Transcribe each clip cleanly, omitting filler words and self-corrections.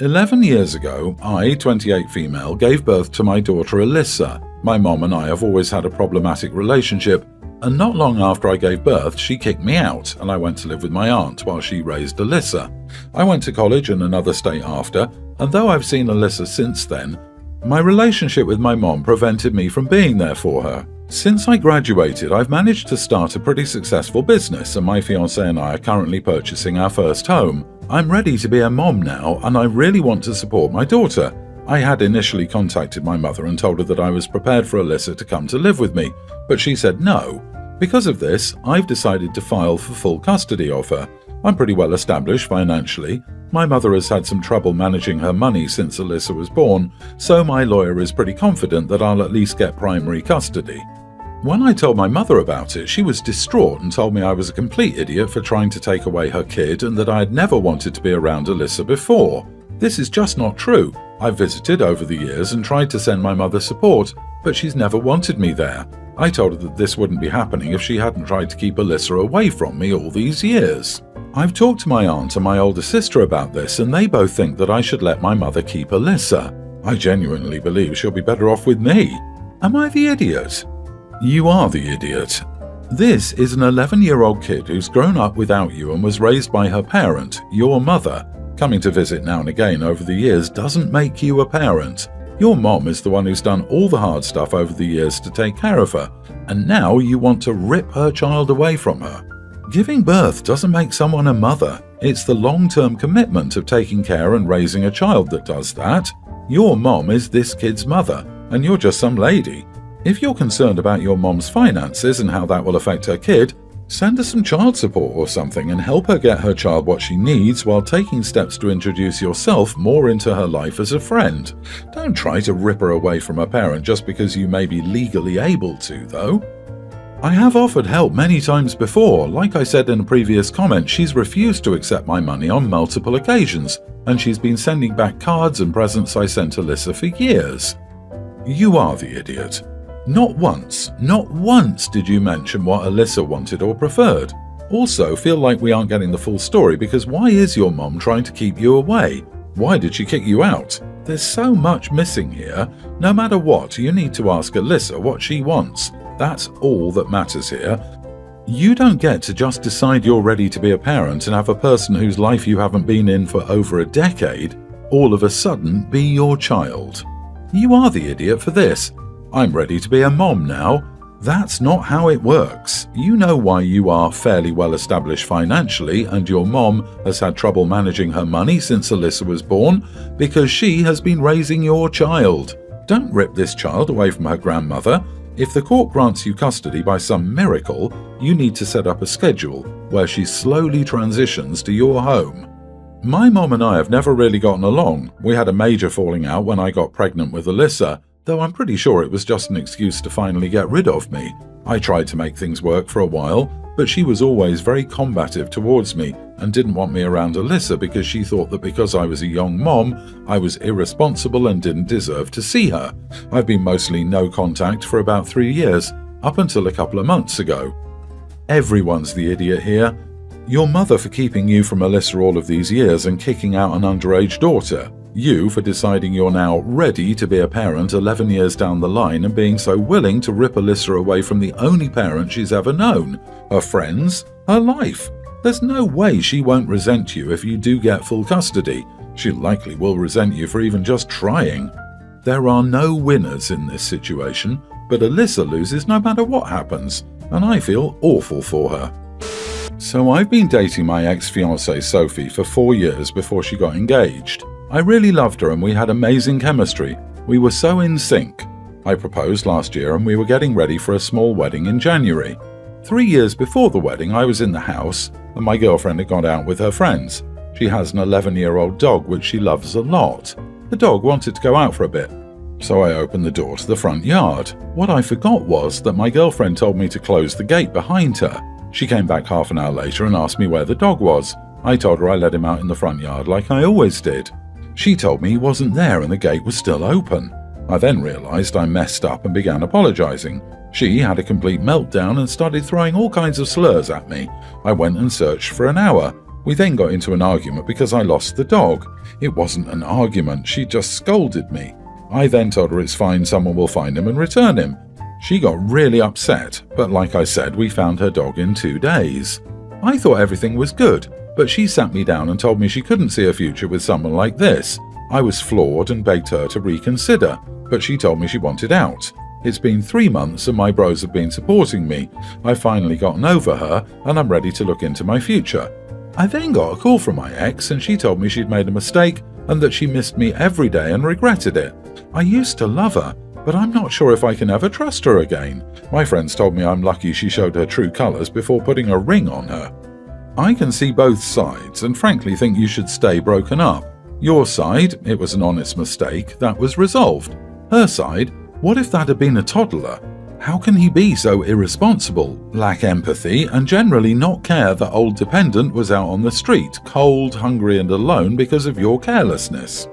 11 years ago, I, 28 female, gave birth to my daughter Alyssa. My mom and I have always had a problematic relationship, and not long after I gave birth, she kicked me out and I went to live with my aunt while she raised Alyssa. I went to college in another state after, and though I've seen Alyssa since then, my relationship with my mom prevented me from being there for her. Since I graduated, I've managed to start a pretty successful business, and my fiancé and I are currently purchasing our first home. I'm ready to be a mom now, and I really want to support my daughter. I had initially contacted my mother and told her that I was prepared for Alyssa to come to live with me, but she said no. Because of this, I've decided to file for full custody of her. I'm pretty well established financially. My mother has had some trouble managing her money since Alyssa was born, so my lawyer is pretty confident that I'll at least get primary custody. When I told my mother about it, she was distraught and told me I was a complete idiot for trying to take away her kid and that I had never wanted to be around Alyssa before. This is just not true. I've visited over the years and tried to send my mother support, but she's never wanted me there. I told her that this wouldn't be happening if she hadn't tried to keep Alyssa away from me all these years. I've talked to my aunt and my older sister about this, and they both think that I should let my mother keep Alyssa. I genuinely believe she'll be better off with me. Am I the idiot? You are the idiot. This is an 11-year-old kid who's grown up without you and was raised by her parent, your mother. Coming to visit now and again over the years doesn't make you a parent. Your mom is the one who's done all the hard stuff over the years to take care of her, and now you want to rip her child away from her. Giving birth doesn't make someone a mother. It's the long-term commitment of taking care and raising a child that does that. Your mom is this kid's mother, and you're just some lady. If you're concerned about your mom's finances and how that will affect her kid, send her some child support or something and help her get her child what she needs while taking steps to introduce yourself more into her life as a friend. Don't try to rip her away from her parent just because you may be legally able to, though. I have offered help many times before. Like I said in a previous comment, she's refused to accept my money on multiple occasions, and she's been sending back cards and presents I sent Alyssa for years. You are the idiot. Not once did you mention what Alyssa wanted or preferred. Also, feel like we aren't getting the full story because why is your mom trying to keep you away? Why did she kick you out? There's so much missing here. No matter what, you need to ask Alyssa what she wants. That's all that matters here. You don't get to just decide you're ready to be a parent and have a person whose life you haven't been in for over a decade all of a sudden be your child. You are the idiot for this. I'm ready to be a mom now. That's not how it works. You know why you are fairly well established financially and your mom has had trouble managing her money since Alyssa was born, because she has been raising your child. Don't rip this child away from her grandmother. If the court grants you custody by some miracle, you need to set up a schedule where she slowly transitions to your home. My mom and I have never really gotten along. We had a major falling out when I got pregnant with Alyssa, though I'm pretty sure it was just an excuse to finally get rid of me. I tried to make things work for a while, but she was always very combative towards me and didn't want me around Alyssa because she thought that because I was a young mom, I was irresponsible and didn't deserve to see her. I've been mostly no contact for about 3 years, up until a couple of months ago. Everyone's the idiot here. Your mother for keeping you from Alyssa all of these years and kicking out an underage daughter. You for deciding you're now ready to be a parent 11 years down the line and being so willing to rip Alyssa away from the only parent she's ever known, her friends, her life. There's no way she won't resent you if you do get full custody. She likely will resent you for even just trying. There are no winners in this situation, but Alyssa loses no matter what happens, and I feel awful for her. So I've been dating my ex-fiancée Sophie for 4 years before she got engaged. I really loved her and we had amazing chemistry. We were so in sync. I proposed last year and we were getting ready for a small wedding in January. 3 years before the wedding, I was in the house and my girlfriend had gone out with her friends. She has an 11-year-old dog which she loves a lot. The dog wanted to go out for a bit, so I opened the door to the front yard. What I forgot was that my girlfriend told me to close the gate behind her. She came back half an hour later and asked me where the dog was. I told her I let him out in the front yard like I always did. She told me he wasn't there and the gate was still open. I then realized I messed up and began apologizing. She had a complete meltdown and started throwing all kinds of slurs at me. I went and searched for an hour. We then got into an argument because I lost the dog. It wasn't an argument, she just scolded me. I then told her it's fine, someone will find him and return him. She got really upset, but like I said, we found her dog in 2 days. I thought everything was good, but she sat me down and told me she couldn't see a future with someone like this. I was floored and begged her to reconsider, but she told me she wanted out. It's been 3 months and my bros have been supporting me. I've finally gotten over her and I'm ready to look into my future. I then got a call from my ex and she told me she'd made a mistake and that she missed me every day and regretted it. I used to love her, but I'm not sure if I can ever trust her again. My friends told me I'm lucky she showed her true colours before putting a ring on her. I can see both sides and frankly think you should stay broken up. Your side, it was an honest mistake, that was resolved. Her side, what if that had been a toddler? How can he be so irresponsible, lack empathy, and generally not care that old dependent was out on the street, cold, hungry and alone because of your carelessness?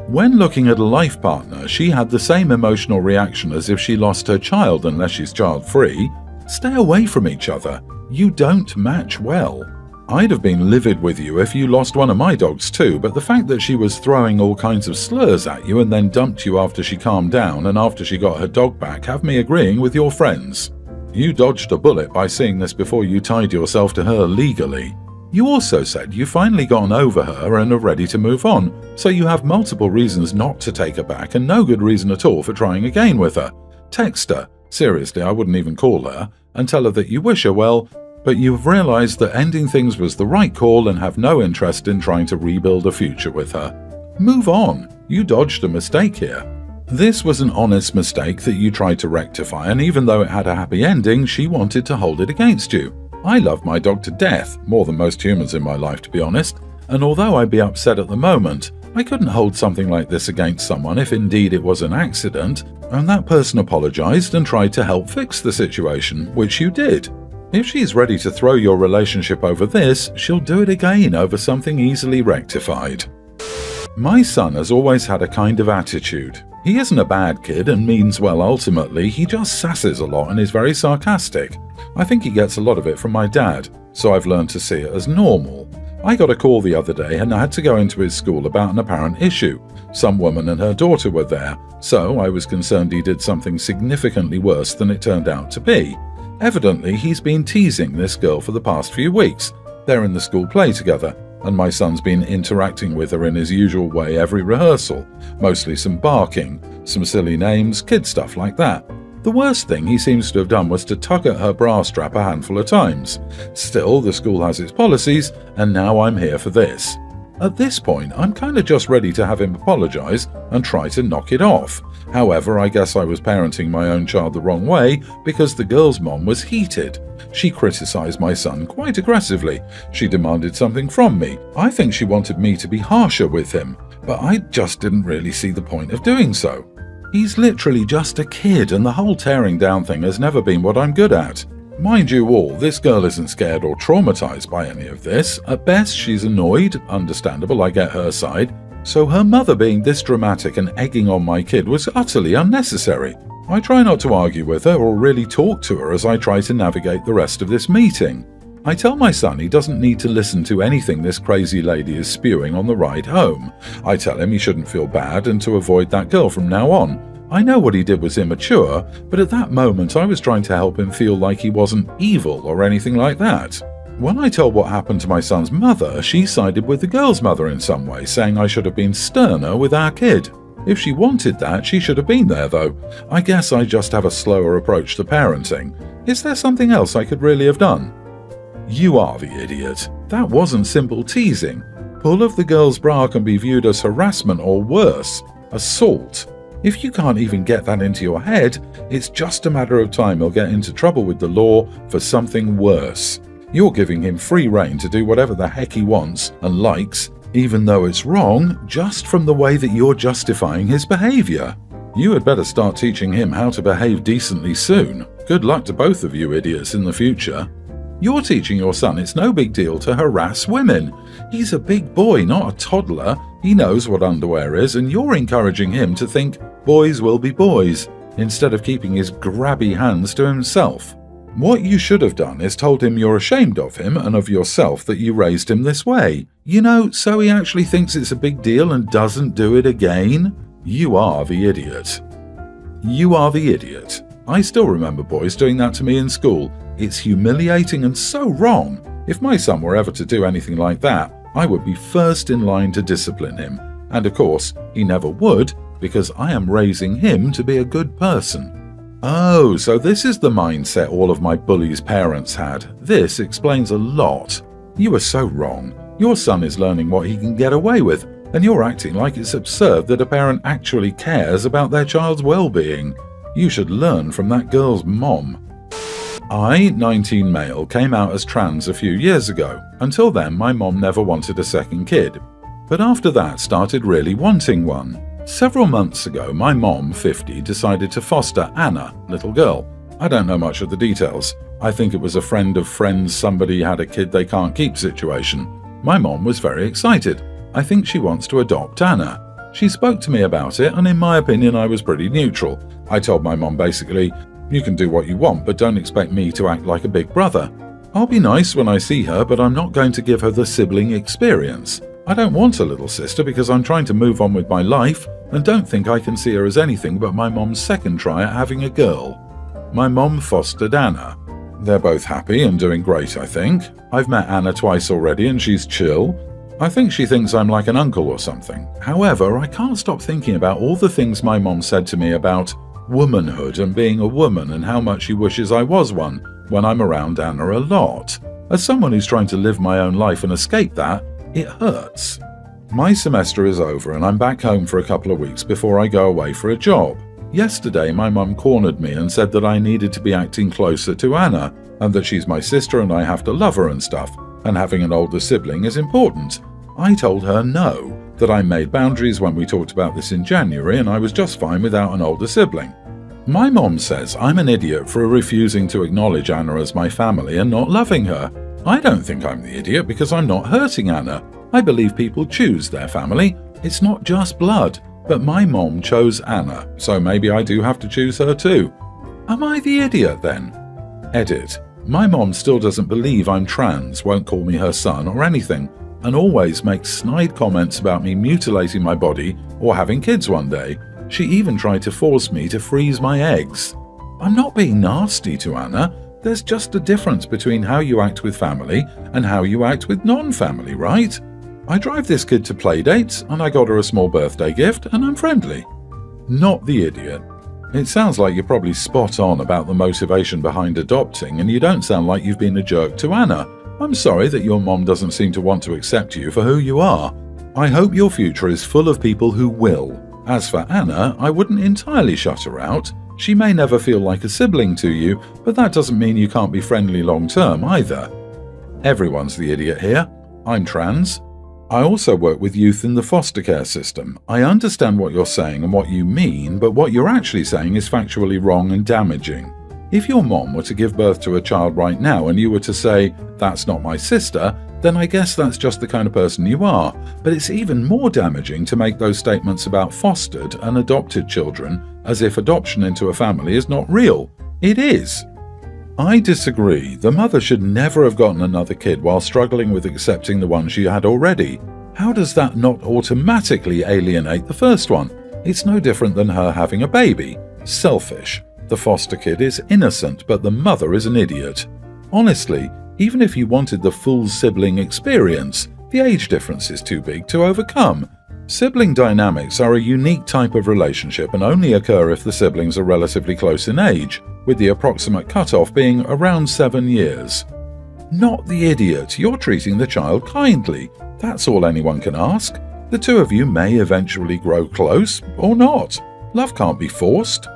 When looking at a life partner, she had the same emotional reaction as if she lost her child unless she's child-free. Stay away from each other. You don't match well. I'd have been livid with you if you lost one of my dogs too, but the fact that she was throwing all kinds of slurs at you and then dumped you after she calmed down and after she got her dog back have me agreeing with your friends. You dodged a bullet by seeing this before you tied yourself to her legally. You also said you've finally gotten over her and are ready to move on, so you have multiple reasons not to take her back and no good reason at all for trying again with her. Text her, seriously I wouldn't even call her, and tell her that you wish her well, but you have realised that ending things was the right call and have no interest in trying to rebuild a future with her. Move on, you dodged a mistake here. This was an honest mistake that you tried to rectify, and even though it had a happy ending, she wanted to hold it against you. I love my dog to death, more than most humans in my life to be honest, and although I'd be upset at the moment, I couldn't hold something like this against someone if indeed it was an accident, and that person apologised and tried to help fix the situation, which you did. If she's ready to throw your relationship over this, she'll do it again over something easily rectified. My son has always had a kind of attitude. He isn't a bad kid and means well ultimately, he just sasses a lot and is very sarcastic. I think he gets a lot of it from my dad, so I've learned to see it as normal. I got a call the other day and I had to go into his school about an apparent issue. Some woman and her daughter were there, so I was concerned he did something significantly worse than it turned out to be. Evidently, he's been teasing this girl for the past few weeks. They're in the school play together, and my son's been interacting with her in his usual way every rehearsal. Mostly some barking, some silly names, kid stuff like that. The worst thing he seems to have done was to tug at her bra strap a handful of times. Still, the school has its policies, and now I'm here for this. At this point, I'm kinda just ready to have him apologise and try to knock it off. However, I guess I was parenting my own child the wrong way because the girl's mom was heated. She criticised my son quite aggressively. She demanded something from me. I think she wanted me to be harsher with him, but I just didn't really see the point of doing so. He's literally just a kid and the whole tearing down thing has never been what I'm good at. Mind you all, this girl isn't scared or traumatised by any of this. At best, she's annoyed, understandable, I get her side. So her mother being this dramatic and egging on my kid was utterly unnecessary. I try not to argue with her or really talk to her as I try to navigate the rest of this meeting. I tell my son he doesn't need to listen to anything this crazy lady is spewing on the ride home. I tell him he shouldn't feel bad and to avoid that girl from now on. I know what he did was immature, but at that moment I was trying to help him feel like he wasn't evil or anything like that. When I told what happened to my son's mother, she sided with the girl's mother in some way, saying I should have been sterner with our kid. If she wanted that, she should have been there though. I guess I just have a slower approach to parenting. Is there something else I could really have done? You are the idiot. That wasn't simple teasing. Pull of the girl's bra can be viewed as harassment or worse, assault. If you can't even get that into your head, it's just a matter of time he'll get into trouble with the law for something worse. You're giving him free rein to do whatever the heck he wants and likes, even though it's wrong, just from the way that you're justifying his behaviour. You had better start teaching him how to behave decently soon. Good luck to both of you idiots in the future. You're teaching your son it's no big deal to harass women. He's a big boy, not a toddler. He knows what underwear is, and you're encouraging him to think boys will be boys, instead of keeping his grabby hands to himself. What you should have done is told him you're ashamed of him and of yourself that you raised him this way. So he actually thinks it's a big deal and doesn't do it again. You are the idiot. You are the idiot. I still remember boys doing that to me in school. It's humiliating and so wrong. If my son were ever to do anything like that, I would be first in line to discipline him. And of course, he never would, because I am raising him to be a good person. Oh, so this is the mindset all of my bullies' parents had. This explains a lot. You are so wrong. Your son is learning what he can get away with, and you're acting like it's absurd that a parent actually cares about their child's well-being. You should learn from that girl's mom. I, 19 male, came out as trans a few years ago. Until then, my mom never wanted a second kid. But after that, started really wanting one. Several months ago, my mom, 50, decided to foster Anna, little girl. I don't know much of the details. I think it was a friend of friends, somebody had a kid they can't keep situation. My mom was very excited. I think she wants to adopt Anna. She spoke to me about it, and in my opinion, I was pretty neutral. I told my mom basically, you can do what you want, but don't expect me to act like a big brother. I'll be nice when I see her, but I'm not going to give her the sibling experience. I don't want a little sister because I'm trying to move on with my life and don't think I can see her as anything but my mom's second try at having a girl. My mom fostered Anna. They're both happy and doing great, I think. I've met Anna twice already and she's chill. I think she thinks I'm like an uncle or something. However, I can't stop thinking about all the things my mom said to me about womanhood and being a woman and how much she wishes I was one when I'm around Anna a lot. As someone who's trying to live my own life and escape that, it hurts. My semester is over and I'm back home for a couple of weeks before I go away for a job. Yesterday, my mum cornered me and said that I needed to be acting closer to Anna and that she's my sister and I have to love her and stuff, and having an older sibling is important. I told her no, that I made boundaries when we talked about this in January and I was just fine without an older sibling. My mom says I'm an idiot for refusing to acknowledge Anna as my family and not loving her. I don't think I'm the idiot because I'm not hurting Anna. I believe people choose their family. It's not just blood. But my mom chose Anna, so maybe I do have to choose her too. Am I the idiot then? Edit. My mom still doesn't believe I'm trans, won't call me her son or anything, and always makes snide comments about me mutilating my body or having kids one day. She even tried to force me to freeze my eggs. I'm not being nasty to Anna. There's just a difference between how you act with family and how you act with non-family, right? I drive this kid to playdates and I got her a small birthday gift and I'm friendly. Not the idiot. It sounds like you're probably spot on about the motivation behind adopting and you don't sound like you've been a jerk to Anna. I'm sorry that your mom doesn't seem to want to accept you for who you are. I hope your future is full of people who will. As for Anna, I wouldn't entirely shut her out. She may never feel like a sibling to you, but that doesn't mean you can't be friendly long term either. Everyone's the idiot here. I'm trans. I also work with youth in the foster care system. I understand what you're saying and what you mean, but what you're actually saying is factually wrong and damaging. If your mom were to give birth to a child right now and you were to say, "That's not my sister," then I guess that's just the kind of person you are. But it's even more damaging to make those statements about fostered and adopted children as if adoption into a family is not real. It is. I disagree. The mother should never have gotten another kid while struggling with accepting the one she had already. How does that not automatically alienate the first one? It's no different than her having a baby. Selfish. The foster kid is innocent, but the mother is an idiot. Honestly, even if you wanted the full sibling experience, the age difference is too big to overcome. Sibling dynamics are a unique type of relationship and only occur if the siblings are relatively close in age, with the approximate cutoff being around 7 years. Not the idiot, you're treating the child kindly. That's all anyone can ask. The two of you may eventually grow close, or not. Love can't be forced.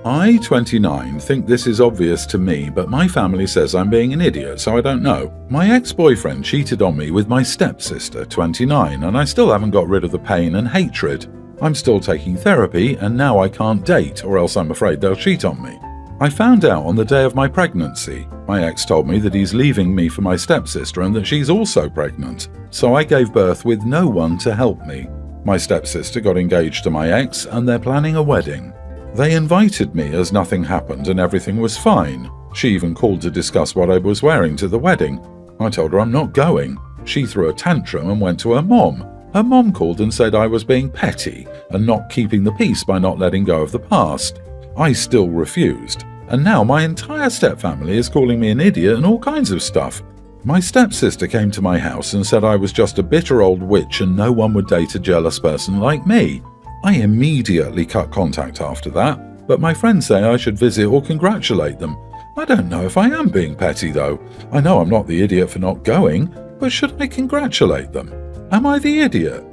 I, 29, think this is obvious to me, but my family says I'm being an idiot, so I don't know. My ex-boyfriend cheated on me with my stepsister, 29, and I still haven't got rid of the pain and hatred. I'm still taking therapy, and now I can't date, or else I'm afraid they'll cheat on me. I found out on the day of my pregnancy. My ex told me that he's leaving me for my stepsister and that she's also pregnant, so I gave birth with no one to help me. My stepsister got engaged to my ex, and they're planning a wedding. They invited me as nothing happened and everything was fine. She even called to discuss what I was wearing to the wedding. I told her I'm not going. She threw a tantrum and went to her mom. Her mom called and said I was being petty and not keeping the peace by not letting go of the past. I still refused, and now my entire stepfamily is calling me an idiot and all kinds of stuff. My stepsister came to my house and said I was just a bitter old witch and no one would date a jealous person like me. I immediately cut contact after that, but my friends say I should visit or congratulate them. I don't know if I am being petty though. I know I'm not the idiot for not going, but should I congratulate them? Am I the idiot?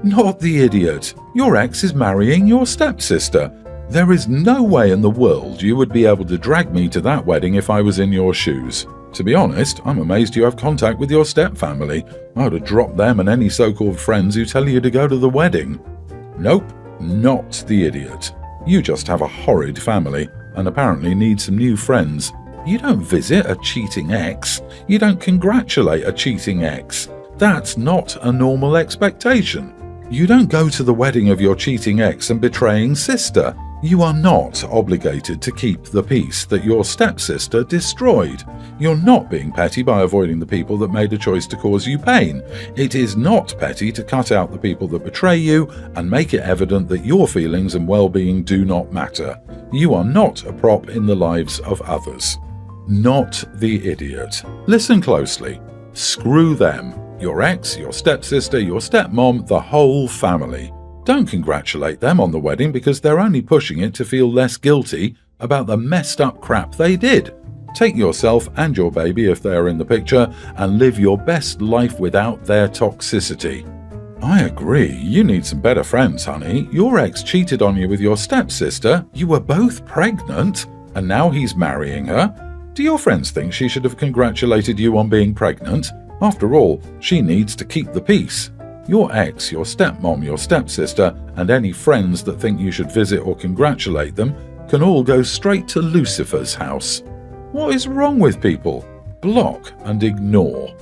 Not the idiot. Your ex is marrying your stepsister. There is no way in the world you would be able to drag me to that wedding if I was in your shoes. To be honest, I'm amazed you have contact with your stepfamily. I would have dropped them and any so-called friends who tell you to go to the wedding. Nope, not the idiot. You just have a horrid family and apparently need some new friends. You don't visit a cheating ex. You don't congratulate a cheating ex. That's not a normal expectation. You don't go to the wedding of your cheating ex and betraying sister. You are not obligated to keep the peace that your stepsister destroyed. You're not being petty by avoiding the people that made a choice to cause you pain. It is not petty to cut out the people that betray you and make it evident that your feelings and well-being do not matter. You are not a prop in the lives of others. Not the idiot. Listen closely. Screw them. Your ex, your stepsister, your stepmom, the whole family. Don't congratulate them on the wedding because they're only pushing it to feel less guilty about the messed up crap they did. Take yourself and your baby, if they are in the picture, and live your best life without their toxicity. I agree, you need some better friends, honey. Your ex cheated on you with your stepsister, you were both pregnant, and now he's marrying her. Do your friends think she should have congratulated you on being pregnant? After all, she needs to keep the peace. Your ex, your stepmom, your stepsister, and any friends that think you should visit or congratulate them can all go straight to Lucifer's house. What is wrong with people? Block and ignore.